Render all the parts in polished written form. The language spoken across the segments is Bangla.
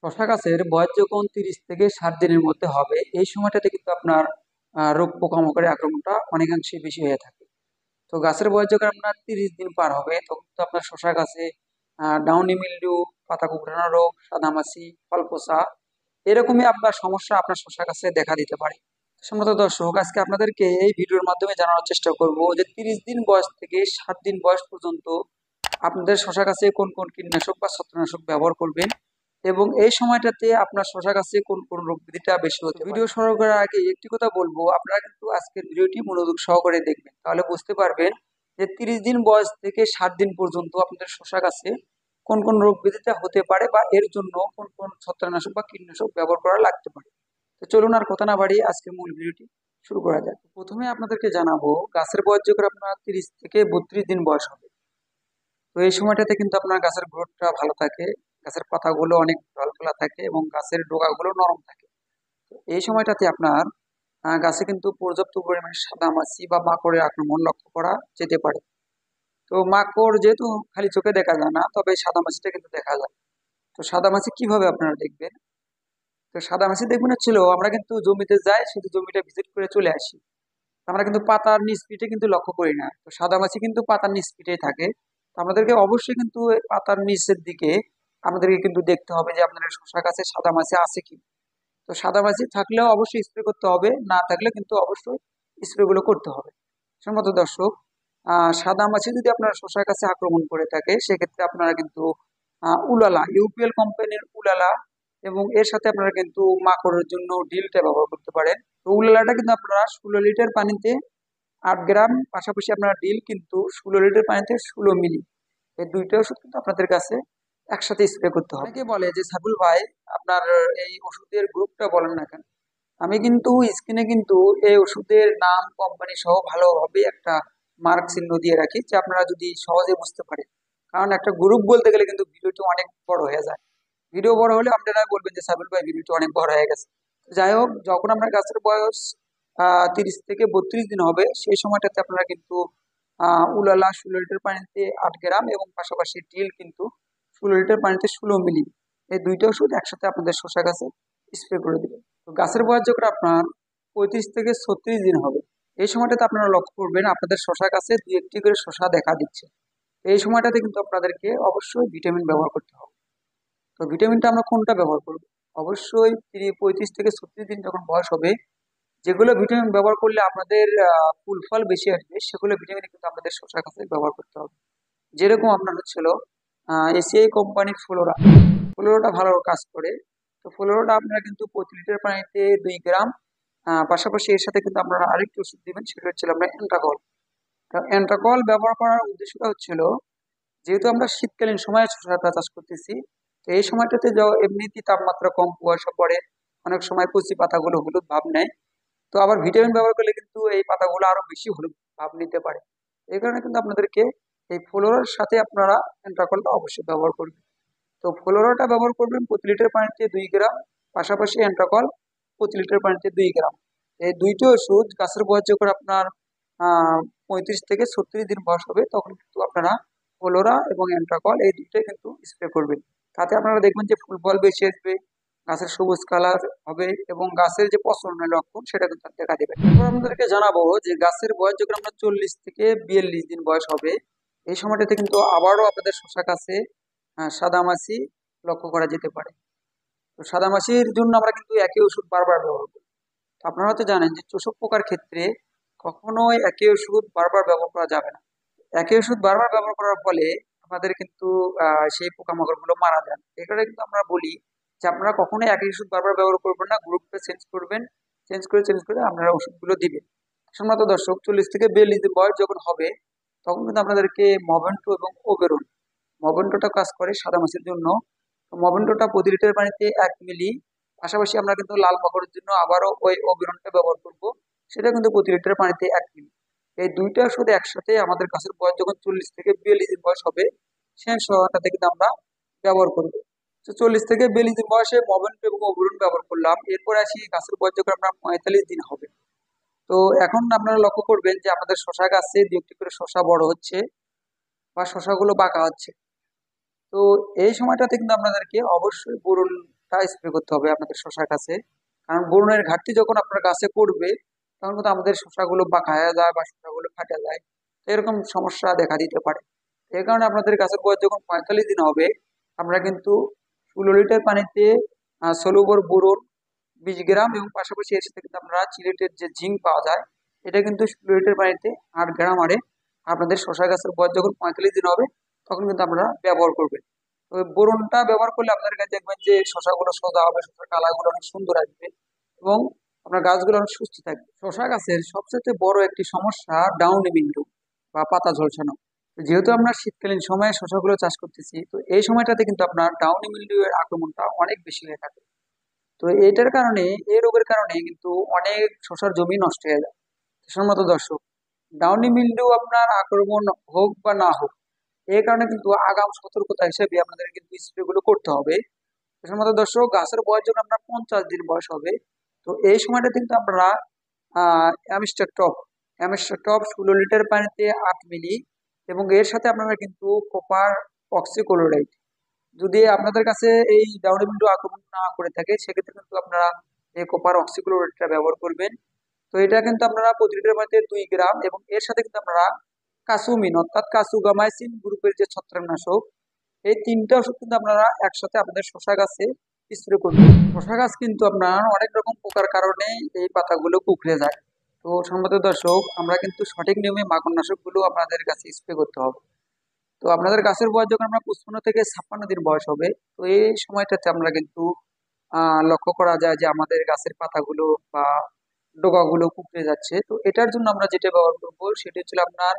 শশা গাছের বয়স যখন 30 থেকে 60 দিনের মধ্যে হবে, এই সময়টাতে কিন্তু আপনার রোগ পোকামাকড়ের আক্রমণটা অনেকাংশে বেশি হয়ে থাকে। তো গাছের বয়স যখন আপনার 30 দিন পার হবে, তখন তো আপনার শশা গাছে ডাউনি মিল্ডিউ, পাতা কুঁকড়ানো রোগ, সাদামাছি, ফল পচা এরকমই আপনার সমস্যা আপনার শশা গাছে দেখা দিতে পারে। সম্মত দর্শক, আজকে আপনাদেরকে এই ভিডিওর মাধ্যমে জানানোর চেষ্টা করব যে 30 দিন বয়স থেকে 60 দিন বয়স পর্যন্ত আপনাদের শশা গাছে কোন কোন কীটনাশক বা ছত্রনাশক ব্যবহার করবেন, এবং এই সময়টাতে আপনার শশা গাছে কোন কোন রোগ ব্যাধিটা বেশি হতে পারে। ভিডিও শুরু করার আগে একটি কথা বলবো, আপনারা কিন্তু আজকের ভিডিওটি মনোযোগ সহকারে দেখবেন, তাহলে বুঝতে পারবেন যে 30 দিন বয়স থেকে 60 দিন পর্যন্ত আপনাদের শশা গাছে কোন কোন রোগ ব্যাধিটা হতে পারে বা এর জন্য কোন কোন ছত্রনাশক বা কীটনাশক ব্যবহার করা লাগতে পারে। তো চলুন আর কথা না বাড়িয়ে আজকের মূল ভিডিওটি শুরু করা যাক। প্রথমে আপনাদেরকে জানাবো, গাছের বয়স যখন আপনার 30 থেকে 32 দিন বয়স হবে, তো এই সময়টাতে কিন্তু আপনার গাছের গ্রোথটা ভালো থাকে, গাছের পাতাগুলো অনেক ঢলঢলা থাকে এবং গাছের ডগাগুলো নরম থাকে। তো এই সময়টাতে আপনার গাছে কিন্তু পর্যাপ্ত পরিমাণে সাদামাছি বা মাকড়ের আক্রমণ লক্ষ্য করা যেতে পারে। তো মাকড় যেহেতু খালি চোখে দেখা যায় না, তবে সাদামাছিটা কিন্তু দেখা যায়। তো সাদামাছি কিভাবে আপনারা দেখবেন? তো সাদামাছি দেখবেন ছিল, আমরা কিন্তু জমিতে যাই, শুধু জমিটা ভিজিট করে চলে আসি, আমরা কিন্তু পাতার নিচ পিঠে কিন্তু লক্ষ্য করি না। তো সাদামাছি কিন্তু পাতার নিচ পিঠেই থাকে। তো আমাদেরকে অবশ্যই কিন্তু এই পাতার নিচের দিকে আমাদেরকে কিন্তু দেখতে হবে যে আপনাদের শশা গাছে সাদামাছি আছে কি। তো সাদামাছি থাকলেও অবশ্যই স্প্রে করতে হবে, না থাকলে কিন্তু অবশ্যই স্প্রে গুলো করতে হবে। সম্মত দর্শক, সাদামাছি যদি আপনার শশা গাছে আক্রমণ করে থাকে, সেক্ষেত্রে আপনারা কিন্তু উলালা, ইউপিএল কোম্পানির উলালা, এবং এর সাথে আপনারা কিন্তু মাকড়ের জন্য ডিলটা ব্যবহার করতে পারেন। তো উলালাটা কিন্তু আপনারা 16 লিটার পানিতে 8 গ্রাম, পাশাপাশি আপনার ডিল কিন্তু 16 লিটার পানিতে 16 মিলি, এই দুইটা ওষুধ কিন্তু আপনাদের কাছে একসাথে স্প্রে করতে হবে। অনেকে বলে যে সাইফুল ভাই, আপনার এই ওষুধের গ্রুপটা বলেন না কেন? আমি কিন্তু স্ক্রিনে কিন্তু এই ওষুধের নাম, কোম্পানি সহ ভালোভাবে একটা মার্ক চিহ্ন দিয়ে রাখি, যে আপনারা যদি সহজে বুঝতে পারেন। কারণ একটা গ্রুপ বলতে গেলে কিন্তু ভিডিওটি অনেক বড় হয়ে যায়। ভিডিও বড় হলে আপনারা বলবেন যে সাইফুল ভাই ভিডিওটি অনেক বড় হয়ে গেছে। যাই হোক, যখন আপনার গাছের বয়স 30 থেকে 32 দিন হবে, সেই সময়টাতে আপনারা কিন্তু উলালা 16 লিটার পানিতে 8 গ্রাম এবং পাশাপাশি ডিল কিন্তু 16 লিটার পানিতে 16 মিলি, এই দুইটা ওষুধ একসাথে আপনাদের শশা গাছে স্প্রে করে দিবেন। তো গাছের বয়স যখন আপনার 35 থেকে 36 দিন হবে, এই সময়টাতে আপনারা লক্ষ্য করবেন আপনাদের শশা গাছে দুই একটি করে শশা দেখা দিচ্ছে। এই সময়টাতে কিন্তু আপনাদেরকে অবশ্যই ভিটামিন ব্যবহার করতে হবে। তো ভিটামিনটা আমরা কোনটা ব্যবহার করব? অবশ্যই 35 থেকে 36 দিন যখন বয়স হবে, যেগুলো ভিটামিন ব্যবহার করলে আপনাদের ফুল ফল বেশি আসবে, সেগুলো ভিটামিন কিন্তু আমাদের শশা গাছে ব্যবহার করতে হবে। যেরকম আপনার হচ্ছিল এসিআই কোম্পানির ফ্লোরা, ফ্লোরাটা ভালো কাজ করে। তো ফ্লোরাটা আপনারা কিন্তু প্রতি লিটার পানিতে 2 গ্রাম, পাশাপাশি এর সাথে কিন্তু আপনারা আরেকটি ওষুধ দিবেন, সেটা হচ্ছিল আমরা অ্যান্টাকল। অ্যান্টাকল ব্যবহার করার উদ্দেশ্যটা হচ্ছিল, যেহেতু আমরা শীতকালীন সময়ে শসাটা চাষ করতেছি, তো এই সময়টাতে এমনিতেই তাপমাত্রা কম, কুয়াশা পড়ে, অনেক সময় কচি পাতাগুলো হলুদ ভাব নেয়। তো আবার ভিটামিন ব্যবহার করলে কিন্তু এই পাতাগুলো আরো বেশি হলুদ ভাব নিতে পারে। এই কারণে কিন্তু আপনাদেরকে এই ফ্লোরার সাথে আপনারা অ্যান্ট্রাকলটা অবশ্যই ব্যবহার করবেন। তো ফ্লোরাটা ব্যবহার করবেন প্রতি লিটার পানিতে 2 গ্রাম, পাশাপাশি অ্যান্ট্রাকল প্রতি লিটার পানিতে 2 গ্রাম। এই দুইটি ওষুধ গাছের বয়স যখন আপনার 35 থেকে 36 দিন বয়স হবে, তখন কিন্তু আপনারা ফ্লোরা এবং অ্যান্ট্রাকল এই দুইটাই কিন্তু স্প্রে করবেন। তাতে আপনারা দেখবেন যে ফুল ফল বেশি আসবে, গাছের সবুজ কালার হবে এবং গাছের যে পচনের লক্ষণ সেটা কিন্তু দেখা দেবে। এরপর আপনাদেরকে জানাবো যে গাছের বয়স যখন আপনার 40 থেকে 42 দিন বয়স হবে, এই সময়টাতে কিন্তু আবারও আপনাদের শশা গাছে সাদামাছি লক্ষ্য করা যেতে পারে। তো সাদামাছির জন্য আমরা কিন্তু একই ওষুধ বারবার ব্যবহার করি। তো আপনারা হয়তো জানেন যে চোষক পোকার ক্ষেত্রে কখনোই একই ওষুধ বারবার ব্যবহার করা যাবে না। একই ওষুধ বারবার ব্যবহার করার ফলে আমাদের কিন্তু সেই পোকামাকড় গুলো মারা যান। এই কারণে কিন্তু আমরা বলি যে আপনারা কখনোই একই ওষুধ বারবার ব্যবহার করবেন না, গ্রুপটা চেঞ্জ করবেন, চেঞ্জ করে আপনারা ওষুধগুলো দিবেন। সম্মানিত দর্শক, 40 থেকে 42 দিন বয়স যখন হবে, তখন কিন্তু আপনাদেরকে মভেন্টো এবং ওবেরন, মভেন্টোটা কাজ করে সাদামাছির জন্য। তো মভেন্টোটা প্রতি লিটার পানিতে 1 মিলি, পাশাপাশি আমরা কিন্তু লাল মাকড়ের জন্য আবারও ওই ওবেরনটা ব্যবহার করব, সেটা কিন্তু প্রতি লিটার পানিতে 1 মিলি। এই দুইটা ওষুধ একসাথে আমাদের গাছের বয়স যখন 40 থেকে 42 দিন বয়স হবে, সেই সময়টাতে কিন্তু আমরা ব্যবহার করবো। তো 40 থেকে 42 দিন বয়সে মভেন্টো এবং ওবেরন ব্যবহার করলাম। এরপর আসি গাছের বয়স যখন আমরা 45 দিন হবে। তো এখন আপনারা লক্ষ্য করবেন যে আমাদের শশা গাছে দু একটি করে শশা বড় হচ্ছে বা শশাগুলো বাঁকা হচ্ছে। তো এই সময়টাতে কিন্তু আপনাদেরকে অবশ্যই বোরনটা হারমোনটা স্প্রে করতে হবে আপনাদের শশার গাছে। কারণ বোরনের ঘাটতি যখন আপনার গাছে পড়বে তখন কিন্তু আমাদের শশাগুলো বাঁকায়া যায় বা শশাগুলো ফাটা যায়, তো এরকম সমস্যা দেখা দিতে পারে। এই কারণে আপনাদের গাছের বয়স যখন 45 দিন হবে, আমরা কিন্তু 16 লিটার পানিতে সলুবর বোরন 20 গ্রাম এবং পাশাপাশি এর সাথে কিন্তু আমরা চিলেটের যে জিঙ্ক পাওয়া যায়, এটা কিন্তু 16 লিটার পানিতে 8 গ্রাম আরে আপনাদের শশা গাছের বয়স যখন 45 দিন হবে তখন কিন্তু আপনারা ব্যবহার করবেন। তো এই বোরনটা ব্যবহার করলে আপনাদের কাছে দেখবেন যে শশাগুলো সোজা হবে, শশার কালারগুলো অনেক সুন্দর আসবে এবং আপনার গাছগুলো অনেক সুস্থ থাকবে। শশা গাছের সবচেয়ে বড় একটি সমস্যা ডাউনি মিল্ডু বা পাতা ঝলসানো। তো যেহেতু আমরা শীতকালীন সময়ে শশাগুলো চাষ করতেছি, তো এই সময়টাতে কিন্তু আপনার ডাউনি মিল্ডিউ এর আক্রমণটা অনেক বেশি হয়ে থাকে। তো এটার কারণে, এই রোগের কারণে কিন্তু অনেক শশার জমি নষ্ট হয়ে যায়। সম্মত দর্শক, ডাউনি মিল্ডিউ আপনার আক্রমণ হোক বা না হোক, এই কারণে কিন্তু আগাম সতর্কতা হিসেবে আপনাদের কিন্তু স্প্রে গুলো করতে হবে। সম্মত দর্শক, গাছের বয়স যখন আপনার 50 দিন বয়স হবে, তো এই সময়টা কিন্তু আপনারা অ্যামিস্টার টপ, 16 লিটার পানিতে 8 মিলি এবং এর সাথে আপনারা কিন্তু কপার অক্সিক্লোরাইড, যদি আপনাদের কাছে এই ডাউনি মিল্ডিউ আক্রমণ না করে থাকে সেক্ষেত্রে কিন্তু আপনারা এই কপার অক্সিক্লোরাইডটা ব্যবহার করবেন। তো এটা কিন্তু আপনারা প্রতি লিটার পানিতে 2 গ্রাম এবং এর সাথে কিন্তু আপনারা কাসুমিন অর্থাৎ কাসুগামাইসিন গ্রুপের যে ছত্রাকনাশক, এই তিনটা ওষুধ কিন্তু আপনারা একসাথে আপনাদের শশা গাছে স্প্রে করবেন। শশা গাছ কিন্তু আপনার অনেক রকম পোকার কারণে এই পাতাগুলো কুঁকড়ে যায়। তো সম্মানিত দর্শক, আমরা কিন্তু সঠিক নিয়মে মাকড়নাশক গুলো আপনাদের কাছে স্প্রে করতে হবে। তো আপনাদের গাছের বয়স যখন আমরা 55 থেকে 56 দিন বয়স হবে, তো এই সময়টাতে আমরা কিন্তু লক্ষ্য করা যায় যে আমাদের গাছের পাতাগুলো বা ডগাগুলো কুঁকড়ে যাচ্ছে। তো এটার জন্য আমরা যেটা ব্যবহার করবো সেটা হচ্ছে আপনার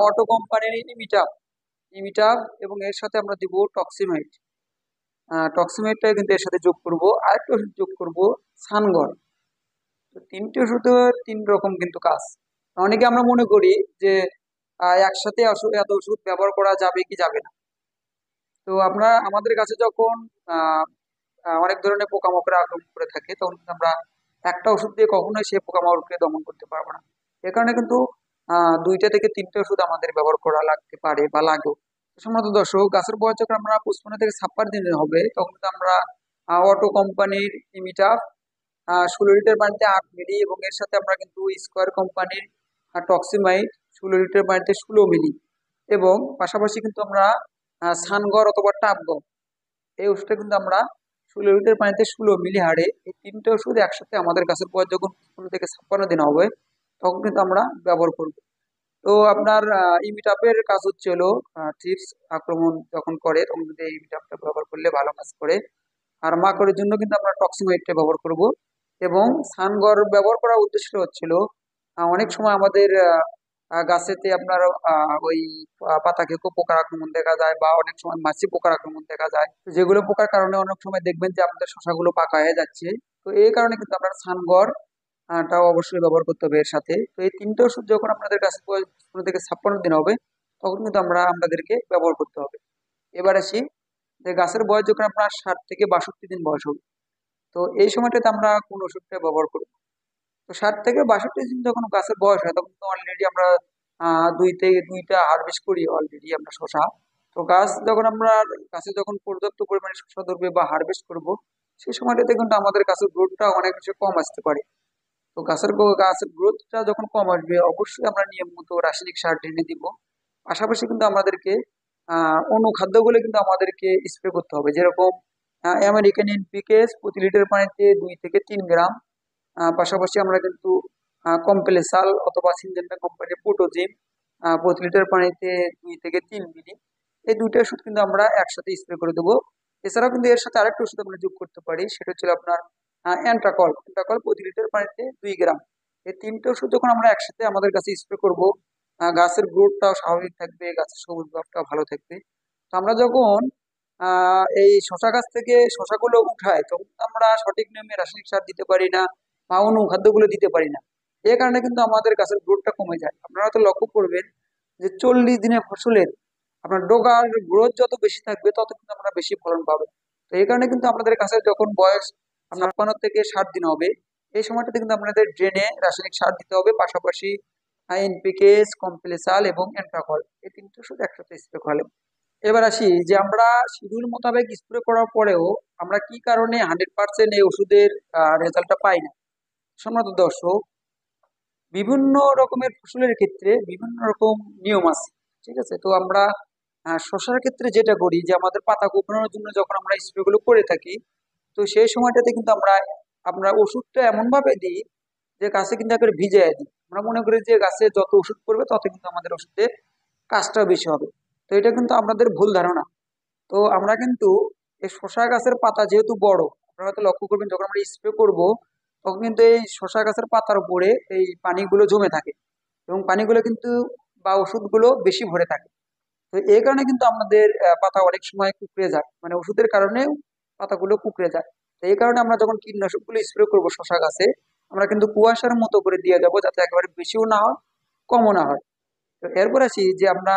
অটো কোম্পানির ইমিটাপ, এবং এর সাথে আমরা দিব টক্সিমাইড। টক্সিমাইডটা কিন্তু এর সাথে যোগ করব, আরেকটা ওষুধ যোগ করব সানগর। তো তিনটি ওষুধের 3 রকম কিন্তু কাজ। অনেকে আমরা মনে করি যে একসাথে এত ওষুধ ব্যবহার করা যাবে কি যাবে না। তো আমরা আমাদের কাছে যখন আহ অনেক ধরনের পোকামাকড় আক্রমণ করে থাকে তখন কিন্তু আমরা একটা ওষুধ দিয়ে কখনোই সেই পোকামাকড়কে দমন করতে পারবো না। এ কারণে কিন্তু 2টা থেকে 3টে ওষুধ আমাদের ব্যবহার করা লাগতে পারে বা লাগেও। সম্মানিত দর্শক, গাছের বয়স যখন আমরা 55 থেকে 56 দিনের হবে তখন কিন্তু আমরা অটো কোম্পানির ইমিটাফ 16 লিটার পানিতে 8 মিলি এবং এর সাথে আমরা কিন্তু স্কোয়ার কোম্পানির টক্সিমাইড 16 লিটার পানিতে 16 মিলি এবং পাশাপাশি কিন্তু আমরা সানগর অথবা টাবগর, এই ওষুধটা কিন্তু আমরা 16 লিটার পানিতে 16 মিলি হারে, এই 3টে ওষুধ একসাথে আমাদের গাছের বয়স যখন 55 থেকে 56 দিন হবে তখন কিন্তু আমরা ব্যবহার করব। তো আপনার ইমিটাপের কাজ হচ্ছে হলো থ্রিপস আক্রমণ যখন করে তখন কিন্তু এই ইমিটাপটা ব্যবহার করলে ভালো কাজ করে। আর মাকড়ের জন্য কিন্তু আমরা টক্সিমাইডটা ব্যবহার করব এবং সানগর ব্যবহার করার উদ্দেশ্য হচ্ছিল অনেক সময় আমাদের গাছেতে আপনার ওই পাতা খেকো পোকার আক্রমণ দেখা যায় বা অনেক সময় মাছি পোকার আক্রমণ দেখা যায়, তো যেগুলো পোকার কারণে অনেক সময় দেখবেন যে আপনাদের শশাগুলো পাকা হয়ে যাচ্ছে। তো এই কারণে কিন্তু আপনার সানগর টাও অবশ্যই ব্যবহার করতে হবে এর সাথে। তো এই 3টে ওষুধ যখন আপনাদের কাছে 15 থেকে 56 দিন হবে তখন কিন্তু আমাদেরকে ব্যবহার করতে হবে। এবার আসি যে গাছের বয়স যখন আপনার 60 থেকে 62 দিন বয়স হবে, তো এই সময়টাতে আমরা কোন ওষুধটা ব্যবহার করব। তো 60 থেকে 62 দিন যখন গাছের বয়স হয় তখন তো অলরেডি আমরা 2 থেকে 2টা হারভেস্ট করি অলরেডি আমরা শশা। তো গাছে যখন পর্যাপ্ত পরিমাণে শশা ধরবে বা হারভেস্ট করব, সেই সময়টাতে কিন্তু আমাদের গাছের গ্রোথটা অনেক বেশি কম আসতে পারে। তো গাছের গ্রোথটা যখন কম আসবে অবশ্যই আমরা নিয়মিত রাসায়নিক সার ঢেলে দিব। পাশাপাশি কিন্তু আমাদেরকে অনুখাদ্যগুলো কিন্তু আমাদেরকে স্প্রে করতে হবে, যেরকম আমেরিকান এনপিকে প্রতি লিটার পানিতে 2 থেকে 3 গ্রাম। পাশাপাশি আমরা কিন্তু কম্প্লেসাল অথবা সিনজেন্টা কোম্পানির পুটোজিম প্রতি লিটার পানিতে 2 থেকে 3 মিলি, এই 2টা ওষুধ কিন্তু আমরা একসাথে স্প্রে করে দেবো। এছাড়াও কিন্তু এর সাথে আরেকটা ওষুধ আমরা যোগ করতে পারি, সেটা হচ্ছে আপনার অ্যান্ট্রাকল প্রতি লিটার পানিতে 2 গ্রাম। এই 3টে ওষুধ যখন আমরা একসাথে আমাদের কাছে স্প্রে করব, গাছের গ্রোথটাও স্বাভাবিক থাকবে, গাছের সবুজ ভাবটাও ভালো থাকবে। তো আমরা যখন এই শশা গাছ থেকে শশাগুলো উঠাই তখন আমরা সঠিক নিয়মে রাসায়নিক সার দিতে পারি না বা অনুখাদ্যগুলো দিতে পারি না। এই কারণে কিন্তু আমাদের গাছের গ্রোথটা কমে যায়। আপনারা তো লক্ষ্য করবেন যে 40 দিনের ফসলের আপনার ডগার গ্রোথ যত বেশি থাকবে তত কিন্তু আমরা বেশি ফলন পাবো। তো এই কারণে কিন্তু আপনাদের কাছে যখন বয়স 56 থেকে 60 দিন হবে, এই সময়টাতে কিন্তু আপনাদের ড্রেনে রাসায়নিক সার দিতে হবে, পাশাপাশি এনপিকে, কমপ্লেসাল এবং অ্যান্ট্রাকল, এই 3টে ওষুধ একসাথে স্প্রে করালে। এবার আসি যে আমরা শিডিউল মোতাবেক স্প্রে করার পরেও আমরা কি কারণে 100% এই ওষুধের রেজাল্টটা পাই না। সম্মানিত দর্শক, বিভিন্ন রকমের ফসলের ক্ষেত্রে বিভিন্ন রকম নিয়ম আছে। ঠিক আছে, তো আমরা শসার ক্ষেত্রে যেটা করি যে আমাদের পাতা কোঁকড়ানোর জন্য যখন আমরা স্প্রে গুলো করে থাকি, তো সেই সময়টাতে কিন্তু আমরা ওষুধটা এমন ভাবে দিই যে গাছে কিন্তু একবারে ভিজিয়ে দিই। আমরা মনে করি যে গাছে যত ওষুধ পড়বে তত কিন্তু আমাদের ওষুধের কাজটাও বেশি হবে। তো এটা কিন্তু আমাদের ভুল ধারণা। তো আমরা কিন্তু এই শসা গাছের পাতা যেহেতু বড়, আপনারা হয়তো লক্ষ্য করবেন যখন আমরা স্প্রে করব তখন কিন্তু এই শসা গাছের পাতার উপরে এই পানিগুলো জমে থাকে এবং পানিগুলো কিন্তু বা ওষুধগুলো বেশি ভরে থাকে। তো এই কারণে কিন্তু আমাদের পাতা অনেক সময় কুঁকড়ে যায়, মানে ওষুধের কারণে পাতাগুলো কুঁকড়ে যায়। তো এই কারণে আমরা যখন কীটনাশকগুলো স্প্রে করবো শসা গাছে, আমরা কিন্তু কুয়াশার মতো করে দিয়ে যাবো যাতে একেবারে বেশিও না হয়, কমও না হয়। তো এরপর আসি যে আমরা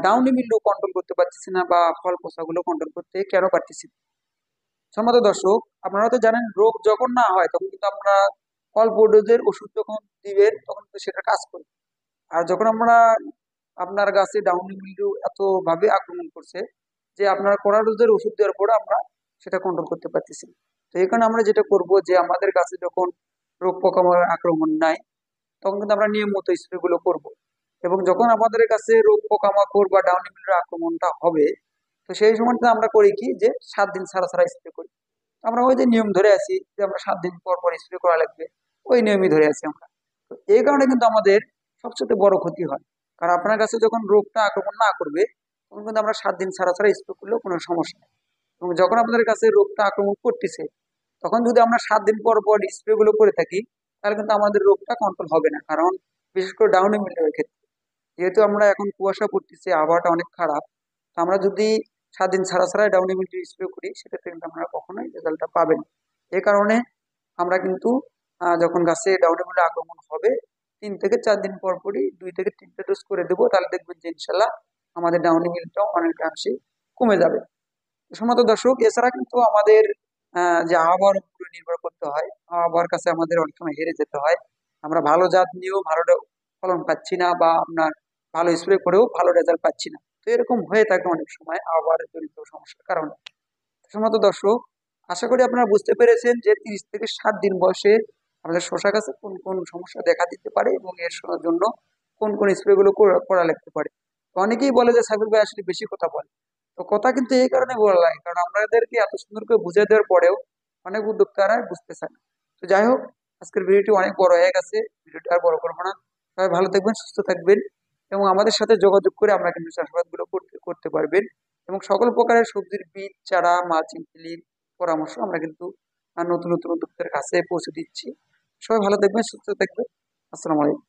ডাউনি মিল্ডু কন্ট্রোল করতে পারতেছি না বা ফল পচাগুলো কন্ট্রোল করতে কেন পারতেছি না। সম্মত দর্শক, আপনারা তো জানেন রোগ যখন না হয় তখন কিন্তু আমরা অল্প ডোজের ওষুধ যখন দিবেন তখন তো সেটা কাজ করবে। আর যখন আমরা আপনার গাছে ডাউনি মিল্ডিউ এত ভাবে আক্রমণ করছে যে আপনার কড়া ডোজের ওষুধ দেওয়ার পরে আমরা সেটা কন্ট্রোল করতে পারতেছি না। তো এই কারণে আমরা যেটা করব যে আমাদের গাছে যখন রোগ পোকামাকড় আক্রমণ নাই তখন কিন্তু আমরা নিয়ম মতো স্প্রে গুলো করবো। এবং যখন আমাদের কাছে রোগ পোকামাকড় বা ডাউনি মিল্ডের আক্রমণটা হবে, তো সেই সময়টা আমরা করি কি যে 7 দিন ছাড়া ছাড়া স্প্রে করি। আমরা ওই যে নিয়ম ধরে আছি যে আমরা 7 দিন পর পর স্প্রে করা লাগবে, ওই নিয়মই ধরে আছি আমরা। তো এই কারণে কিন্তু আমাদের সবচেয়ে বড় ক্ষতি হয়। কারণ আপনার কাছে যখন রোগটা আক্রমণ না করবে তখন কিন্তু আমরা 7 দিন ছাড়া ছাড়া স্প্রে করলেও কোনো সমস্যা নেই। এবং যখন আপনাদের কাছে রোগটা আক্রমণ করতেছে তখন যদি আমরা 7 দিন পর পর স্প্রে গুলো করে থাকি তাহলে কিন্তু আমাদের রোগটা কন্ট্রোল হবে না। কারণ বিশেষ করে ডাউনি মিল্ডের ক্ষেত্রে যেহেতু আমরা এখন কুয়াশা পড়তেছে, আবহাওয়াটা অনেক খারাপ, তো আমরা যদি 7 দিন ছাড়া ছাড়া ডাউনি মিল্ডিউ স্প্রে করি সেক্ষেত্রে কিন্তু আমরা কখনোই রেজাল্টটা পাবেন। এই কারণে আমরা কিন্তু যখন গাছে ডাউনি মিল্ডিউ আক্রমণ হবে 3 থেকে 4 দিন পর পরই 2 থেকে 3টে ডোজ করে দেবো, তাহলে দেখবেন যে ইনশাল্লাহ আমাদের ডাউনি মিল্ডিউটাও অনেকাংশে কমে যাবে। সম্মত দর্শক, এছাড়া কিন্তু আমাদের যে আবহাওয়ার উপরে নির্ভর করতে হয়, আবহাওয়ার কাছে আমাদের অনেক সময় হেরে যেতে হয়। আমরা ভালো জাত নিয়েও ভালো ফলন পাচ্ছি না বা আপনার ভালো স্প্রে করেও ভালো রেজাল্ট পাচ্ছি না। তো এরকম হয়ে থাকে অনেক সময় আবহাওয়ার জনিত সমস্যার কারণে। সম্মত দর্শক, আশা করি আপনারা বুঝতে পেরেছেন যে 30 থেকে 60 দিন বয়সে আমাদের শসা গাছে কোন কোন সমস্যা দেখা দিতে পারে এবং এর জন্য কোন কোন স্প্রে গুলো করা লাগতে পারে। তো অনেকেই বলে যে সাইফুল ভাই আসলে বেশি কথা বলে। তো কথা কিন্তু এই কারণে বলা লাগে কারণ আমাদেরকে এত সুন্দর করে বুঝিয়ে দেওয়ার পরেও অনেক উদ্যোক্তারা বুঝতে চায় না। তো যাই হোক, আজকের ভিডিওটি অনেক বড় হয়ে গেছে, ভিডিওটি আর বড় করবো না। সবাই ভালো থাকবেন, সুস্থ থাকবেন এবং আমাদের সাথে যোগাযোগ করে আমরা কিন্তু চাষাবাদ গুলো করতে করতে পারবেন। এবং সকল প্রকারের সবজির বীজ, চারা, মালচিং ফিলির পরামর্শ আমরা কিন্তু নতুন নতুন উদ্যোক্তাদের কাছে পৌঁছে দিচ্ছি। সবাই ভালো থাকবেন, সুস্থ থাকবেন। আসসালামু আলাইকুম।